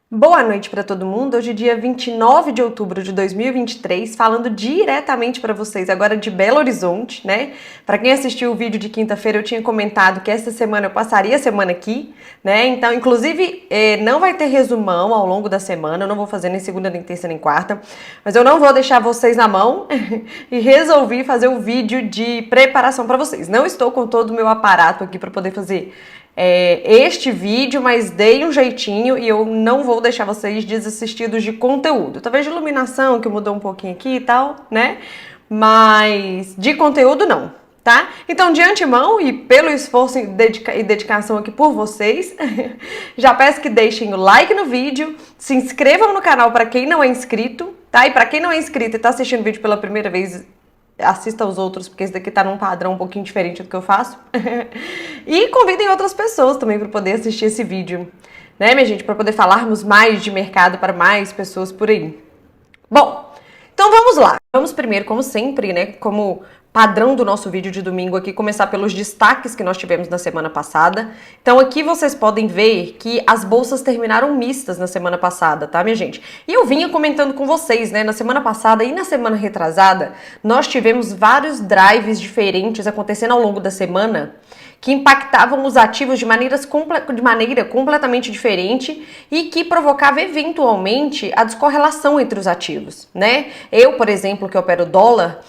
Boa noite para todo mundo. Hoje é dia 29 de outubro de 2023, falando diretamente para vocês agora de Belo Horizonte, né? Para quem assistiu o vídeo de quinta-feira, eu tinha comentado que essa semana eu passaria a semana aqui, né? Então, inclusive, não vai ter resumão ao longo da semana, eu não vou fazer nem segunda, nem terça, nem quarta, mas eu não vou deixar vocês na mão e resolvi fazer um vídeo de preparação para vocês. Não estou com todo o meu aparato aqui para poder fazer este vídeo, mas dei um jeitinho e eu não vou deixar vocês desassistidos de conteúdo. Talvez de iluminação, que mudou um pouquinho aqui e tal, né? Mas de conteúdo não, tá? Então, de antemão e pelo esforço e dedicação aqui por vocês, já peço que deixem o like no vídeo, se inscrevam no canal para quem não é inscrito, tá? E para quem não é inscrito e tá assistindo o vídeo pela primeira vez, assista aos outros, porque esse daqui tá num padrão um pouquinho diferente do que eu faço. E convidem outras pessoas também para poder assistir esse vídeo, né, minha gente? Para poder falarmos mais de mercado para mais pessoas por aí. Bom, então vamos lá. Vamos primeiro, como sempre, né, como padrão do nosso vídeo de domingo aqui, começar pelos destaques que nós tivemos na semana passada. Então aqui vocês podem ver que as bolsas terminaram mistas na semana passada, tá, minha gente? E eu vinha comentando com vocês, né, na semana passada e na semana retrasada, nós tivemos vários drives diferentes acontecendo ao longo da semana, que impactavam os ativos de maneira completamente diferente e que provocava eventualmente a descorrelação entre os ativos, né? Eu, por exemplo, que opero dólar,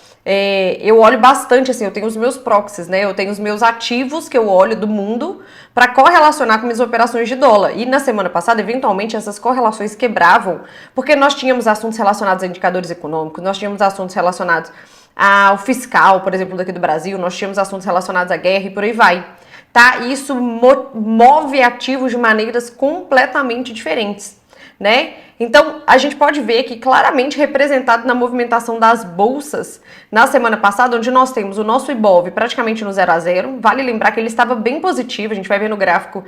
eu olho bastante, assim, eu tenho os meus proxies, né? Eu tenho os meus ativos que eu olho do mundo para correlacionar com minhas operações de dólar. E na semana passada, eventualmente, essas correlações quebravam, porque nós tínhamos assuntos relacionados a indicadores econômicos, nós tínhamos assuntos relacionados ao fiscal, por exemplo, daqui do Brasil, nós tínhamos assuntos relacionados à guerra e por aí vai, tá? E isso move ativos de maneiras completamente diferentes, né? Então, a gente pode ver que claramente representado na movimentação das bolsas na semana passada, onde nós temos o nosso Ibov praticamente no 0 a 0. Vale lembrar que ele estava bem positivo, a gente vai ver no gráfico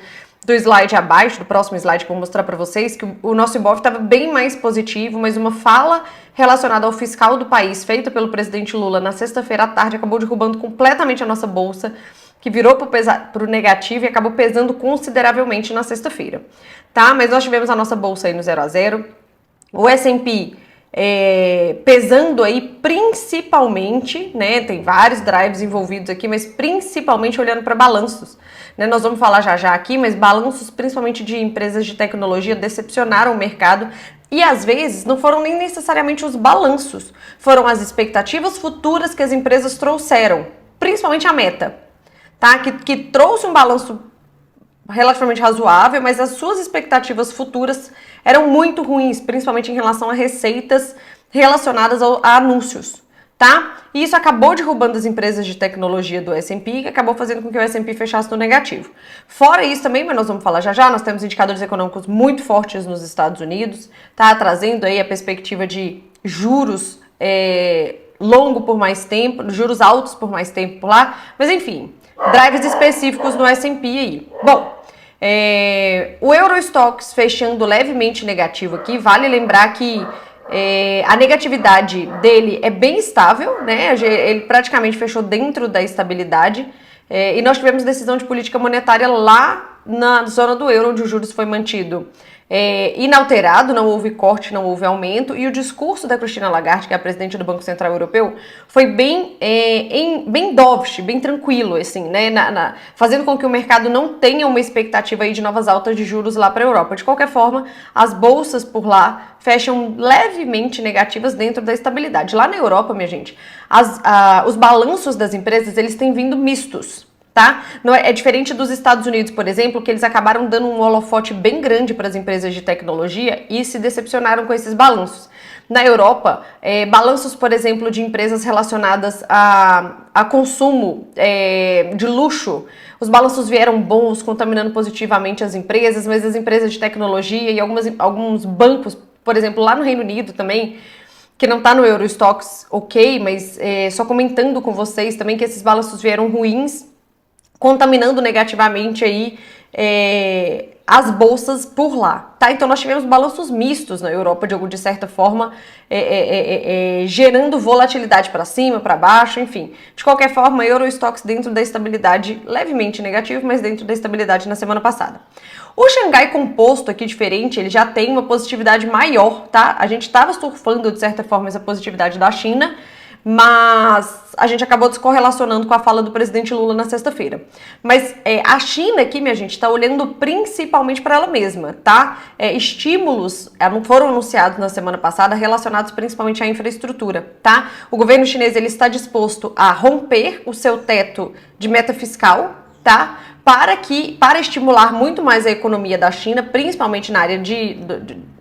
do slide abaixo, do próximo slide que eu vou mostrar para vocês, que o nosso Ibov estava bem mais positivo, mas uma fala relacionada ao fiscal do país, feita pelo presidente Lula na sexta-feira à tarde, acabou derrubando completamente a nossa bolsa, que virou para o negativo e acabou pesando consideravelmente na sexta-feira, tá? Mas nós tivemos a nossa bolsa aí no 0 a 0, o S&P pesando aí principalmente, né, tem vários drives envolvidos aqui, mas principalmente olhando para balanços, né? Nós vamos falar já aqui, mas balanços principalmente de empresas de tecnologia decepcionaram o mercado. E às vezes não foram nem necessariamente os balanços, foram as expectativas futuras que as empresas trouxeram, principalmente a Meta, tá? Que trouxe um balanço relativamente razoável, mas as suas expectativas futuras eram muito ruins, principalmente em relação a receitas relacionadas a anúncios, tá? E isso acabou derrubando as empresas de tecnologia do S&P, que acabou fazendo com que o S&P fechasse no negativo. Fora isso também, mas nós vamos falar já, nós temos indicadores econômicos muito fortes nos Estados Unidos, tá? Trazendo aí a perspectiva de juros longo por mais tempo, juros altos por mais tempo por lá, mas enfim, drives específicos no S&P aí. Bom, o Eurostoxx fechando levemente negativo aqui, vale lembrar que a negatividade dele é bem estável, né? Ele praticamente fechou dentro da estabilidade, e nós tivemos decisão de política monetária lá na zona do euro, onde o juros foi mantido inalterado, não houve corte, não houve aumento, e o discurso da Christine Lagarde, que é a presidente do Banco Central Europeu, foi bem dovish, bem tranquilo, assim, né, fazendo com que o mercado não tenha uma expectativa aí de novas altas de juros lá para a Europa. De qualquer forma, as bolsas por lá fecham levemente negativas dentro da estabilidade. Lá na Europa, minha gente, os balanços das empresas, eles têm vindo mistos, tá? Não é diferente dos Estados Unidos, por exemplo, que eles acabaram dando um holofote bem grande para as empresas de tecnologia e se decepcionaram com esses balanços. Na Europa, balanços, por exemplo, de empresas relacionadas a consumo de luxo, os balanços vieram bons, contaminando positivamente as empresas, mas as empresas de tecnologia e alguns bancos, por exemplo, lá no Reino Unido também, que não está no Eurostoxx, ok, mas só comentando com vocês também que esses balanços vieram ruins, contaminando negativamente aí as bolsas por lá, tá? Então nós tivemos balanços mistos na Europa, de certa forma, gerando volatilidade para cima, para baixo, enfim. De qualquer forma, Euro Stoxx dentro da estabilidade, levemente negativo, mas dentro da estabilidade na semana passada. O Xangai Composto aqui diferente, ele já tem uma positividade maior, tá? A gente estava surfando, de certa forma, essa positividade da China, mas a gente acabou descorrelacionando com a fala do presidente Lula na sexta-feira. Mas a China aqui, minha gente, está olhando principalmente para ela mesma, tá? Estímulos foram anunciados na semana passada relacionados principalmente à infraestrutura, tá? O governo chinês ele está disposto a romper o seu teto de meta fiscal, tá? Para estimular muito mais a economia da China, principalmente na área de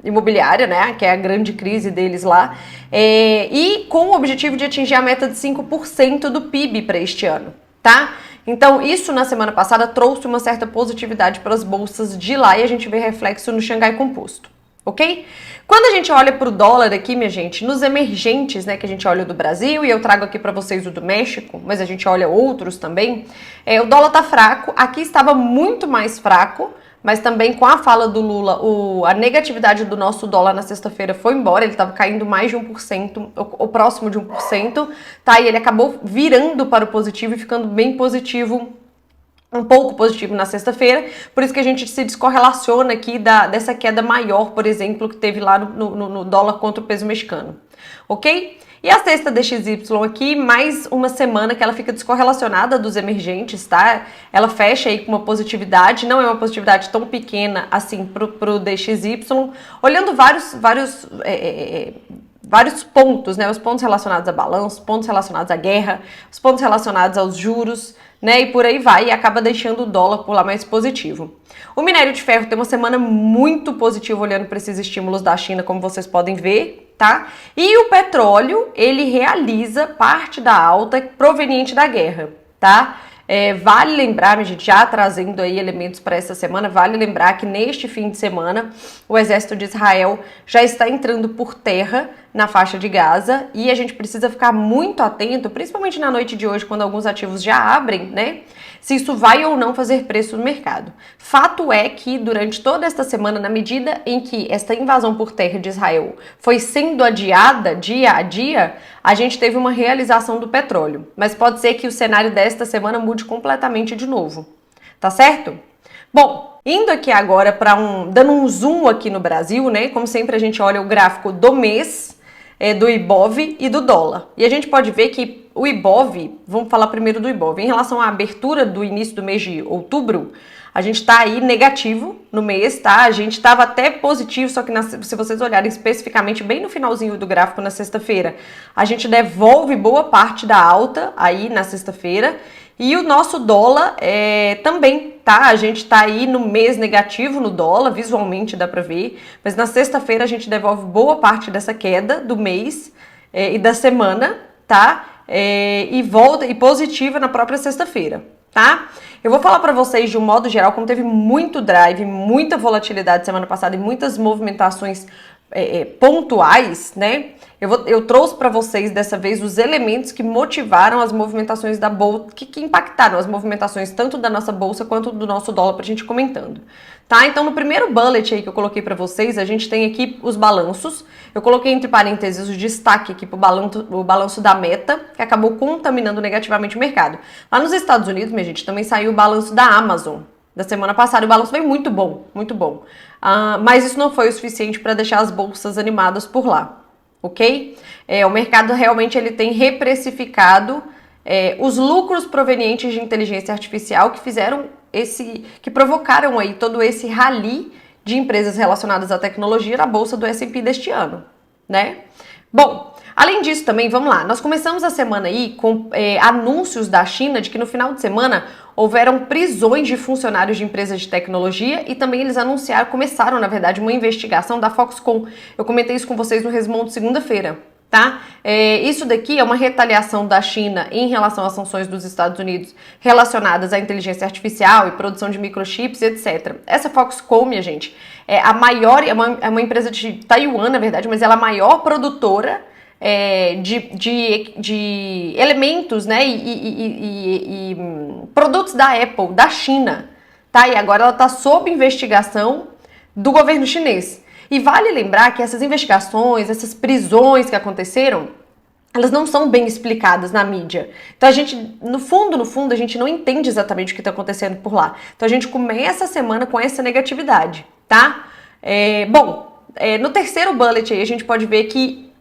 imobiliária, né, que é a grande crise deles lá, e com o objetivo de atingir a meta de 5% do PIB para este ano, tá? Então, isso na semana passada trouxe uma certa positividade para as bolsas de lá e a gente vê reflexo no Xangai Composto, ok? Quando a gente olha para o dólar aqui, minha gente, nos emergentes, né, que a gente olha do Brasil, e eu trago aqui para vocês o do México, mas a gente olha outros também, o dólar tá fraco, aqui estava muito mais fraco, mas também com a fala do Lula, a negatividade do nosso dólar na sexta-feira foi embora, ele estava caindo mais de 1%, ou próximo de 1%, tá? E ele acabou virando para o positivo e ficando bem positivo, um pouco positivo na sexta-feira, por isso que a gente se descorrelaciona aqui dessa queda maior, por exemplo, que teve lá no dólar contra o peso mexicano, ok? E a sexta DXY aqui, mais uma semana que ela fica descorrelacionada dos emergentes, tá? Ela fecha aí com uma positividade, não é uma positividade tão pequena assim pro DXY, olhando vários pontos, né? Os pontos relacionados a balanço, pontos relacionados à guerra, os pontos relacionados aos juros, né? E por aí vai, e acaba deixando o dólar por lá mais positivo. O minério de ferro tem uma semana muito positiva olhando para esses estímulos da China, como vocês podem ver, tá? E o petróleo, ele realiza parte da alta proveniente da guerra, tá? Vale lembrar, minha gente, já trazendo aí elementos para essa semana, vale lembrar que neste fim de semana o exército de Israel já está entrando por terra na faixa de Gaza e a gente precisa ficar muito atento, principalmente na noite de hoje, quando alguns ativos já abrem, né? Se isso vai ou não fazer preço no mercado. Fato é que durante toda esta semana, na medida em que esta invasão por terra de Israel foi sendo adiada dia a dia, a gente teve uma realização do petróleo. Mas pode ser que o cenário desta semana mude completamente de novo. Tá certo? Bom, indo aqui agora para dando um zoom aqui no Brasil, né? Como sempre a gente olha o gráfico do mês, do Ibov e do dólar. E a gente pode ver que o Ibov, vamos falar primeiro do Ibov, em relação à abertura do início do mês de outubro, a gente tá aí negativo no mês, tá? A gente tava até positivo, só que se vocês olharem especificamente bem no finalzinho do gráfico na sexta-feira, a gente devolve boa parte da alta aí na sexta-feira. E o nosso dólar também, tá? A gente tá aí no mês negativo no dólar, visualmente dá pra ver, mas na sexta-feira a gente devolve boa parte dessa queda do mês e da semana, tá? E volta e positiva na própria sexta-feira, tá? Eu vou falar pra vocês de um modo geral, como teve muito drive, muita volatilidade semana passada e muitas movimentações pontuais, né? Eu trouxe para vocês dessa vez os elementos que motivaram as movimentações da bolsa, que impactaram as movimentações tanto da nossa bolsa quanto do nosso dólar pra gente comentando, tá? Então no primeiro bullet aí que eu coloquei para vocês, a gente tem aqui os balanços. Eu coloquei entre parênteses o destaque aqui pro o balanço da Meta, que acabou contaminando negativamente o mercado. Lá nos Estados Unidos, minha gente, também saiu o balanço da Amazon da semana passada. O balanço foi muito bom, muito bom. Mas isso não foi o suficiente para deixar as bolsas animadas por lá, ok? O mercado realmente ele tem reprecificado os lucros provenientes de inteligência artificial que fizeram que provocaram aí todo esse rally de empresas relacionadas à tecnologia na bolsa do S&P deste ano, né? Bom, além disso também, vamos lá, nós começamos a semana aí com anúncios da China de que no final de semana houveram prisões de funcionários de empresas de tecnologia e também eles começaram, na verdade, uma investigação da Foxconn. Eu comentei isso com vocês no resumão de segunda-feira, tá? Isso daqui é uma retaliação da China em relação às sanções dos Estados Unidos relacionadas à inteligência artificial e produção de microchips, etc. Essa Foxconn, minha gente, é uma empresa de Taiwan, na verdade, mas ela é a maior produtora de elementos, né, e produtos da Apple, da China, tá? E agora ela está sob investigação do governo chinês. E vale lembrar que essas investigações, essas prisões que aconteceram, elas não são bem explicadas na mídia. Então a gente, no fundo, a gente não entende exatamente o que está acontecendo por lá. Então a gente começa a semana com essa negatividade, tá? No terceiro bullet aí a gente pode ver que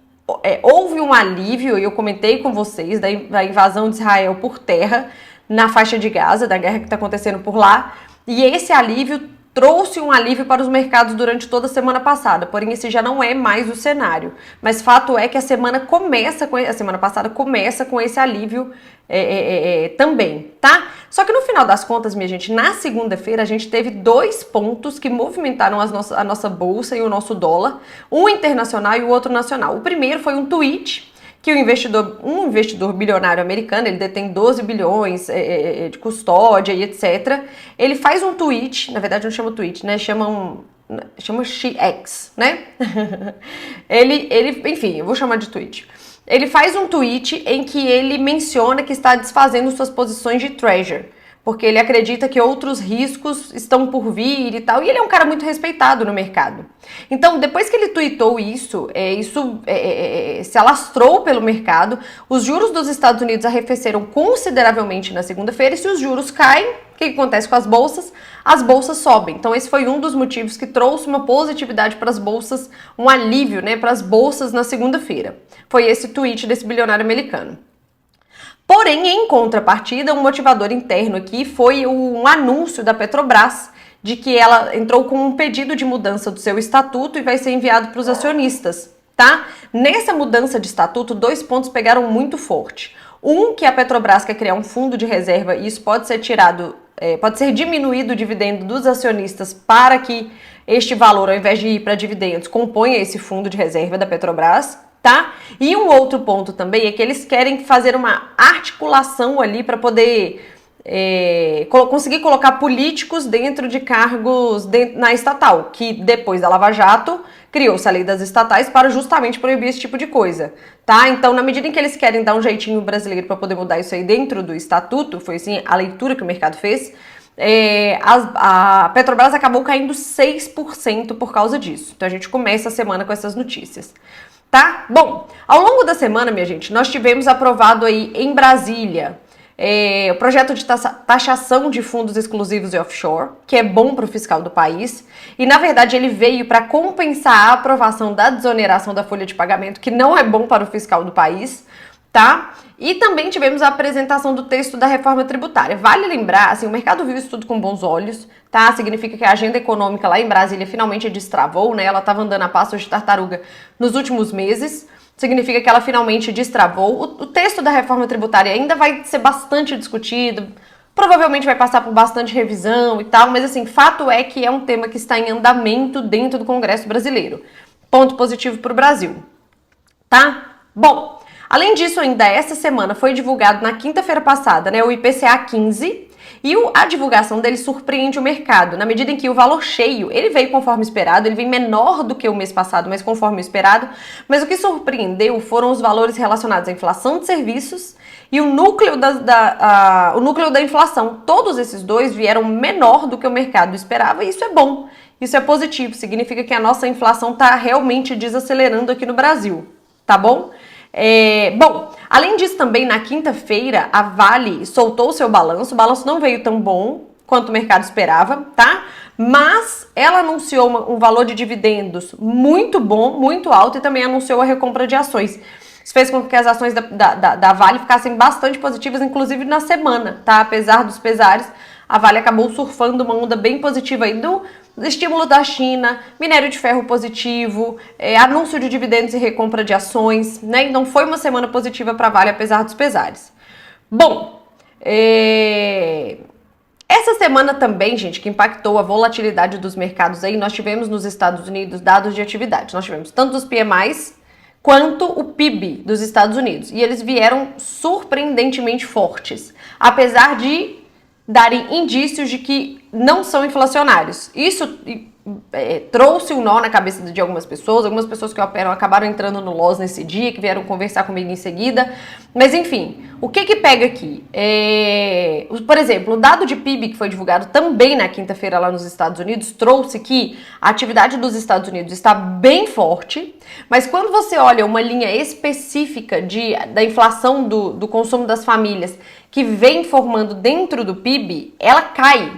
houve um alívio, e eu comentei com vocês, da invasão de Israel por terra na faixa de Gaza, da guerra que está acontecendo por lá, e esse alívio trouxe um alívio para os mercados durante toda a semana passada, porém esse já não é mais o cenário. Mas fato é que a semana passada começa com esse alívio também, tá? Só que no final das contas, minha gente, na segunda-feira a gente teve 2 pontos que movimentaram a nossa bolsa e o nosso dólar, um internacional e o outro nacional. O primeiro foi um tweet que um investidor bilionário americano, ele detém 12 bilhões de custódia e etc. Ele faz um tweet, na verdade não chama tweet, né? Chama X, né? Enfim, eu vou chamar de tweet. Ele faz um tweet em que ele menciona que está desfazendo suas posições de treasury, porque ele acredita que outros riscos estão por vir e tal, e ele é um cara muito respeitado no mercado. Então, depois que ele tweetou isso se alastrou pelo mercado, os juros dos Estados Unidos arrefeceram consideravelmente na segunda-feira, e se os juros caem, o que acontece com as bolsas? As bolsas sobem. Então, esse foi um dos motivos que trouxe uma positividade para as bolsas, um alívio, né, para as bolsas na segunda-feira. Foi esse tweet desse bilionário americano. Porém, em contrapartida, um motivador interno aqui foi um anúncio da Petrobras de que ela entrou com um pedido de mudança do seu estatuto e vai ser enviado para os acionistas, tá? Nessa mudança de estatuto, 2 pontos pegaram muito forte. Um, que a Petrobras quer criar um fundo de reserva e isso pode ser pode ser diminuído o dividendo dos acionistas para que este valor, ao invés de ir para dividendos, componha esse fundo de reserva da Petrobras, tá? E um outro ponto também é que eles querem fazer uma articulação ali para poder conseguir colocar políticos dentro de cargos na estatal, que depois da Lava Jato criou-se a lei das estatais para justamente proibir esse tipo de coisa, tá? Então, na medida em que eles querem dar um jeitinho brasileiro para poder mudar isso aí dentro do estatuto, foi assim a leitura que o mercado fez, a Petrobras acabou caindo 6% por causa disso. Então a gente começa a semana com essas notícias. Tá? Bom, ao longo da semana, minha gente, nós tivemos aprovado aí em Brasília o projeto de taxação de fundos exclusivos e offshore, que é bom para o fiscal do país, e na verdade ele veio para compensar a aprovação da desoneração da folha de pagamento, que não é bom para o fiscal do país, tá? E também tivemos a apresentação do texto da reforma tributária. Vale lembrar, assim, o mercado viu isso tudo com bons olhos, tá? Significa que a agenda econômica lá em Brasília finalmente destravou, né? Ela estava andando a passos de tartaruga nos últimos meses. Significa que ela finalmente destravou. O texto da reforma tributária ainda vai ser bastante discutido, provavelmente vai passar por bastante revisão e tal, mas assim, fato é que é um tema que está em andamento dentro do Congresso brasileiro. Ponto positivo para o Brasil, tá? Bom, além disso, ainda essa semana foi divulgado na quinta-feira passada, né, o IPCA 15, e a divulgação dele surpreende o mercado, na medida em que o valor cheio, ele veio conforme esperado, ele vem menor do que o mês passado, mas conforme esperado, mas o que surpreendeu foram os valores relacionados à inflação de serviços e o núcleo da inflação. Todos esses dois vieram menor do que o mercado esperava, e isso é bom, isso é positivo, significa que a nossa inflação está realmente desacelerando aqui no Brasil, tá bom? Bom, além disso também na quinta-feira a Vale soltou o seu balanço, o balanço não veio tão bom quanto o mercado esperava, tá? Mas ela anunciou um valor de dividendos muito bom, muito alto, e também anunciou a recompra de ações. Isso fez com que as ações da Vale ficassem bastante positivas, inclusive na semana, tá? Apesar dos pesares, a Vale acabou surfando uma onda bem positiva aí do estímulo da China, minério de ferro positivo, anúncio de dividendos e recompra de ações, né? Então foi uma semana positiva para a Vale, apesar dos pesares. Bom, essa semana também, gente, que impactou a volatilidade dos mercados aí, nós tivemos nos Estados Unidos dados de atividade. Nós tivemos tanto os PMIs quanto o PIB dos Estados Unidos. E eles vieram surpreendentemente fortes, apesar de darem indícios de que não são inflacionários. Isso trouxe um nó na cabeça de algumas pessoas que operam acabaram entrando no loss nesse dia, que vieram conversar comigo em seguida. Mas enfim, o que pega aqui? Por exemplo, o dado de PIB que foi divulgado também na quinta-feira lá nos Estados Unidos trouxe que a atividade dos Estados Unidos está bem forte, mas quando você olha uma linha específica da inflação do consumo das famílias que vem formando dentro do PIB, ela cai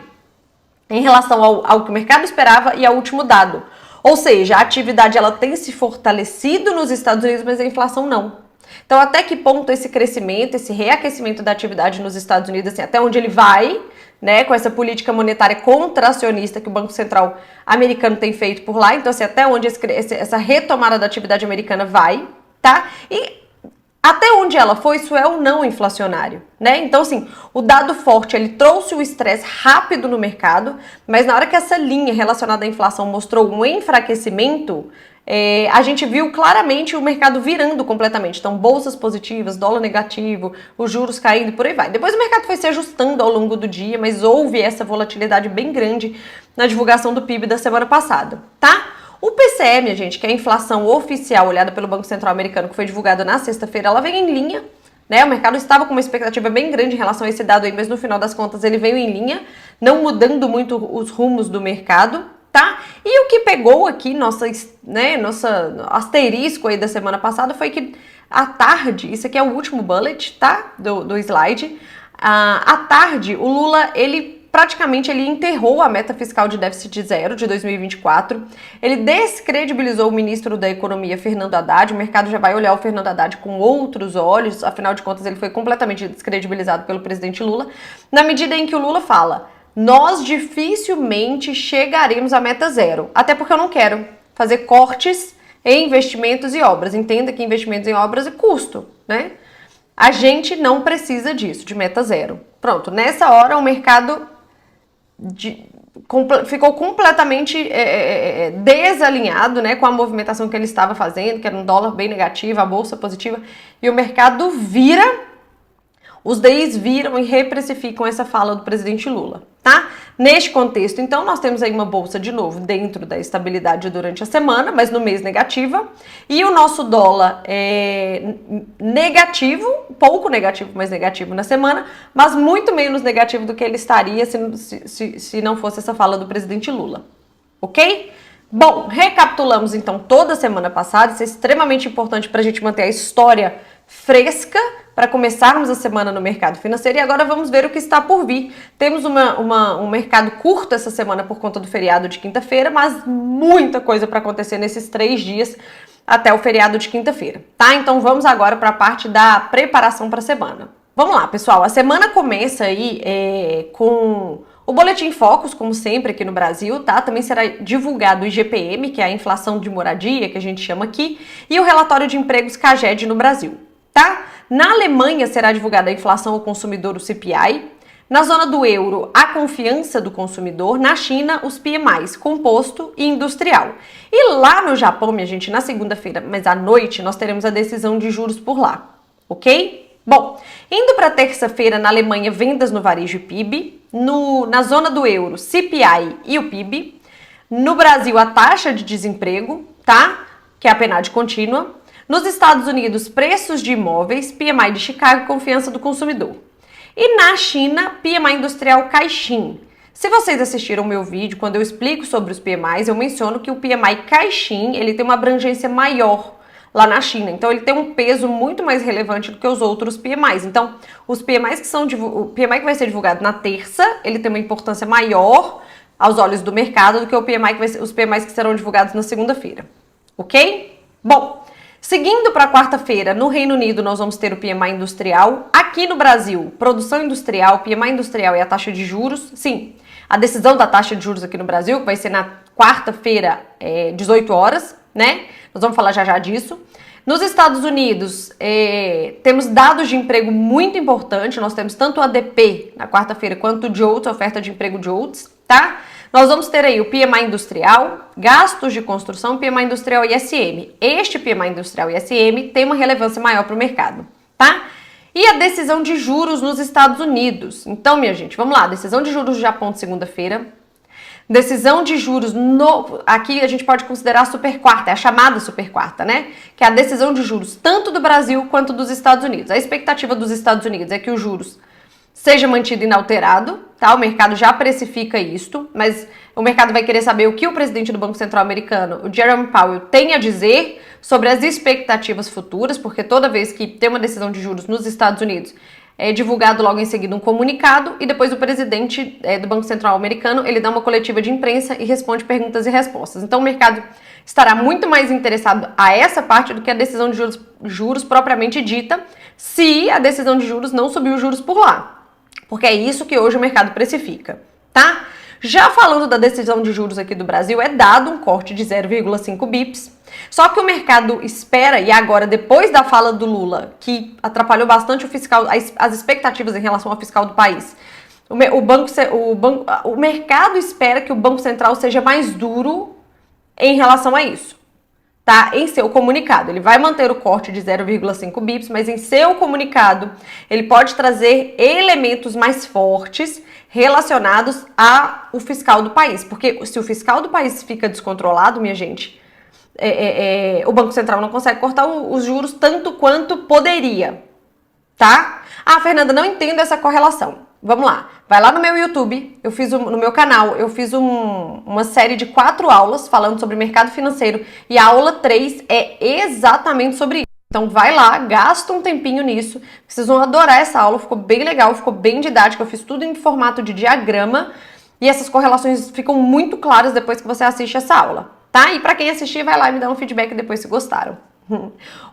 em relação ao que o mercado esperava e ao último dado. Ou seja, a atividade ela tem se fortalecido nos Estados Unidos, mas a inflação não. Então, até que ponto esse crescimento, esse reaquecimento da atividade nos Estados Unidos, assim, até onde ele vai, né, com essa política monetária contracionista que o Banco Central americano tem feito por lá, então, assim, até onde essa retomada da atividade americana vai, tá? E até onde ela foi, isso é ou não inflacionário, né? Então, assim, o dado forte, ele trouxe o estresse rápido no mercado, mas na hora que essa linha relacionada à inflação mostrou um enfraquecimento, a gente viu claramente o mercado virando completamente. Então, bolsas positivas, dólar negativo, os juros caindo e por aí vai. Depois o mercado foi se ajustando ao longo do dia, mas houve essa volatilidade bem grande na divulgação do PIB da semana passada, tá? O PCE, minha gente, que é a inflação oficial olhada pelo Banco Central americano, que foi divulgada na sexta-feira, ela vem em linha, né? O mercado estava com uma expectativa bem grande em relação a esse dado aí, mas no final das contas ele veio em linha, não mudando muito os rumos do mercado, tá? E o que pegou aqui, nossa asterisco aí da semana passada foi que à tarde, isso aqui é o último bullet, tá? Do slide. À tarde, o Lula, ele enterrou a meta fiscal de déficit zero de 2024. Ele descredibilizou o ministro da Economia, Fernando Haddad. O mercado já vai olhar o Fernando Haddad com outros olhos. Afinal de contas, ele foi completamente descredibilizado pelo presidente Lula. Na medida em que o Lula fala, nós dificilmente chegaremos à meta zero. Até porque eu não quero fazer cortes em investimentos e obras. Entenda que investimentos em obras é custo, né? A gente não precisa disso, de meta zero. Pronto, nessa hora o mercado ficou completamente desalinhado, né, com a movimentação que ele estava fazendo, que era um dólar bem negativo, a bolsa positiva, e o mercado os DIs viram e reprecificam essa fala do presidente Lula, tá? Neste contexto, então, nós temos aí uma bolsa, de novo, dentro da estabilidade durante a semana, mas no mês negativa, e o nosso dólar é negativo, pouco negativo, mas negativo na semana, mas muito menos negativo do que ele estaria se não fosse essa fala do presidente Lula, ok? Bom, recapitulamos então toda a semana passada, isso é extremamente importante para a gente manter a história fresca para começarmos a semana no mercado financeiro e agora vamos ver o que está por vir. Temos um mercado curto essa semana por conta do feriado de quinta-feira, mas muita coisa para acontecer nesses 3 dias até o feriado de quinta-feira, tá? Então vamos agora para a parte da preparação para a semana. Vamos lá, pessoal, a semana começa aí com o Boletim Focus, como sempre aqui no Brasil, tá? Também será divulgado o IGPM, que é a inflação de moradia, que a gente chama aqui, e o relatório de empregos CAGED no Brasil, tá? Na Alemanha será divulgada a inflação ao consumidor, o CPI. Na zona do euro, a confiança do consumidor. Na China, os PMIs, composto e industrial. E lá no Japão, minha gente, na segunda-feira, mas à noite, nós teremos a decisão de juros por lá, ok? Bom, indo para terça-feira, na Alemanha, vendas no varejo e PIB. Na zona do euro, CPI e o PIB. No Brasil, a taxa de desemprego, tá? Que é a PNAD contínua. Nos Estados Unidos, preços de imóveis, PMI de Chicago e confiança do consumidor. E na China, PMI industrial Caixin. Se vocês assistiram o meu vídeo, quando eu explico sobre os PMIs, eu menciono que o PMI Caixin, ele tem uma abrangência maior lá na China. Então, ele tem um peso muito mais relevante do que os outros PMIs. Então, os PMIs o PMI que vai ser divulgado na terça, ele tem uma importância maior aos olhos do mercado do que os PMIs que serão divulgados na segunda-feira. Ok? Bom, seguindo para quarta-feira, no Reino Unido nós vamos ter o PMI industrial. Aqui no Brasil, produção industrial, PMI industrial e a taxa de juros. Sim, a decisão da taxa de juros aqui no Brasil, que vai ser na quarta-feira, 18 horas, né? Nós vamos falar já disso. Nos Estados Unidos, temos dados de emprego muito importantes. Nós temos tanto o ADP na quarta-feira quanto o JOLTS, a oferta de emprego JOLTS, tá? Nós vamos ter aí o PMI industrial, gastos de construção, PMI industrial e ISM. Este PMI industrial e ISM tem uma relevância maior para o mercado, tá? E a decisão de juros nos Estados Unidos. Então, minha gente, vamos lá. Decisão de juros do Japão de segunda-feira. Decisão de juros, aqui a gente pode considerar a super quarta, é a chamada super quarta, né? Que é a decisão de juros tanto do Brasil quanto dos Estados Unidos. A expectativa dos Estados Unidos é que os juros seja mantido inalterado, tá? O mercado já precifica isto, mas o mercado vai querer saber o que o presidente do Banco Central americano, o Jerome Powell, tem a dizer sobre as expectativas futuras, porque toda vez que tem uma decisão de juros nos Estados Unidos, é divulgado logo em seguida um comunicado e depois o presidente do Banco Central americano, ele dá uma coletiva de imprensa e responde perguntas e respostas. Então o mercado estará muito mais interessado a essa parte do que a decisão de juros propriamente dita, se a decisão de juros não subir os juros por lá. Porque é isso que hoje o mercado precifica, tá? Já falando da decisão de juros aqui do Brasil, é dado um corte de 0,5 bips. Só que o mercado espera, e agora depois da fala do Lula, que atrapalhou bastante o fiscal, as expectativas em relação ao fiscal do país, o mercado espera que o Banco Central seja mais duro em relação a isso, tá? Em seu comunicado. Ele vai manter o corte de 0,5 bips, mas em seu comunicado ele pode trazer elementos mais fortes relacionados ao fiscal do país. Porque se o fiscal do país fica descontrolado, minha gente, o Banco Central não consegue cortar os juros tanto quanto poderia, tá? Ah, Fernanda, não entendo essa correlação. Vamos lá, vai lá no meu YouTube, no meu canal, eu fiz uma série de 4 aulas falando sobre mercado financeiro e a aula 3 é exatamente sobre isso. Então vai lá, gasta um tempinho nisso, vocês vão adorar essa aula, ficou bem legal, ficou bem didática, eu fiz tudo em formato de diagrama e essas correlações ficam muito claras depois que você assiste essa aula, tá? E para quem assistir, vai lá e me dá um feedback depois se gostaram.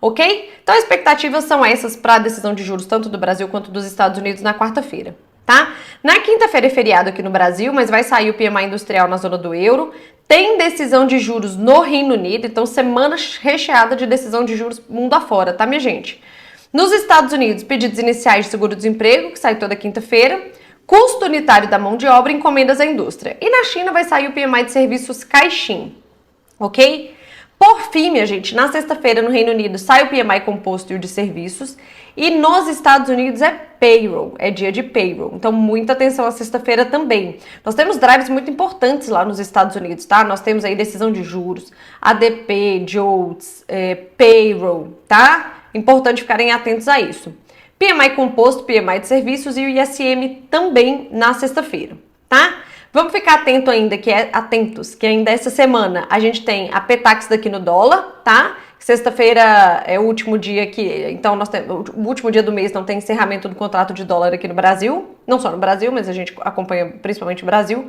Ok? Então as expectativas são essas para a decisão de juros tanto do Brasil quanto dos Estados Unidos na quarta-feira. Tá? Na quinta-feira é feriado aqui no Brasil, mas vai sair o PMI industrial na zona do euro. Tem decisão de juros no Reino Unido, então semana recheada de decisão de juros mundo afora, tá, minha gente? Nos Estados Unidos, pedidos iniciais de seguro-desemprego, que sai toda quinta-feira. Custo unitário da mão de obra e encomendas à indústria. E na China vai sair o PMI de serviços Caixin, ok? Por fim, minha gente, na sexta-feira no Reino Unido sai o PMI composto e o de serviços e nos Estados Unidos é payroll, é dia de payroll, então muita atenção à sexta-feira também. Nós temos drives muito importantes lá nos Estados Unidos, tá? Nós temos aí decisão de juros, ADP, JOLTS, payroll, tá? Importante ficarem atentos a isso. PMI composto, PMI de serviços e o ISM também na sexta-feira, tá? Vamos ficar atentos, que ainda essa semana a gente tem a Petax daqui no dólar, tá? Sexta-feira é o último dia então nós temos, o último dia do mês não tem encerramento do contrato de dólar aqui no Brasil, não só no Brasil, mas a gente acompanha principalmente o Brasil.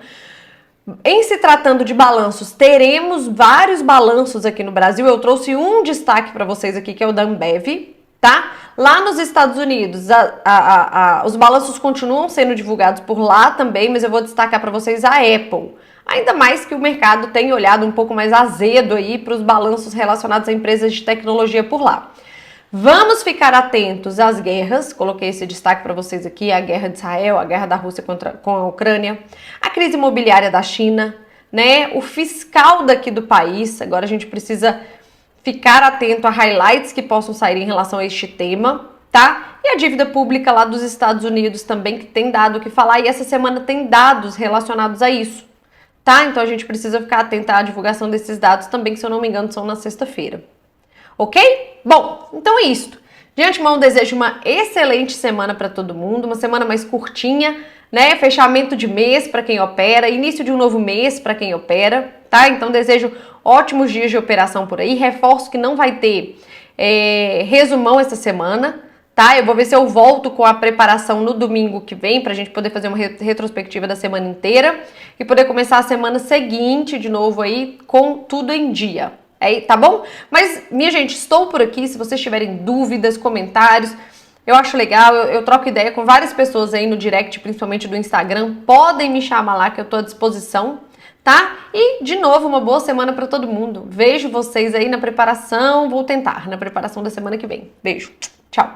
Em se tratando de balanços, teremos vários balanços aqui no Brasil. Eu trouxe um destaque para vocês aqui, que é o da Ambev, tá? Lá nos Estados Unidos, os balanços continuam sendo divulgados por lá também, mas eu vou destacar para vocês a Apple. Ainda mais que o mercado tem olhado um pouco mais azedo aí para os balanços relacionados a empresas de tecnologia por lá. Vamos ficar atentos às guerras, coloquei esse destaque para vocês aqui, a guerra de Israel, a guerra da Rússia com a Ucrânia, a crise imobiliária da China, né? O fiscal daqui do país, agora a gente precisa ficar atento a highlights que possam sair em relação a este tema, tá? E a dívida pública lá dos Estados Unidos também, que tem dado o que falar, e essa semana tem dados relacionados a isso, tá? Então a gente precisa ficar atento à divulgação desses dados também, que se eu não me engano são na sexta-feira. Ok? Bom, então é isso. De antemão, desejo uma excelente semana para todo mundo, uma semana mais curtinha, né? Fechamento de mês para quem opera, início de um novo mês para quem opera, tá? Então desejo ótimos dias de operação por aí. Reforço que não vai ter resumão essa semana, tá? Eu vou ver se eu volto com a preparação no domingo que vem pra gente poder fazer uma retrospectiva da semana inteira e poder começar a semana seguinte de novo aí com tudo em dia. Tá bom? Mas, minha gente, estou por aqui. Se vocês tiverem dúvidas, comentários, eu acho legal. Eu troco ideia com várias pessoas aí no direct, principalmente do Instagram. Podem me chamar lá que eu tô à disposição, tá? E, de novo, uma boa semana para todo mundo. Vejo vocês aí na preparação. Vou tentar na preparação da semana que vem. Beijo. Tchau.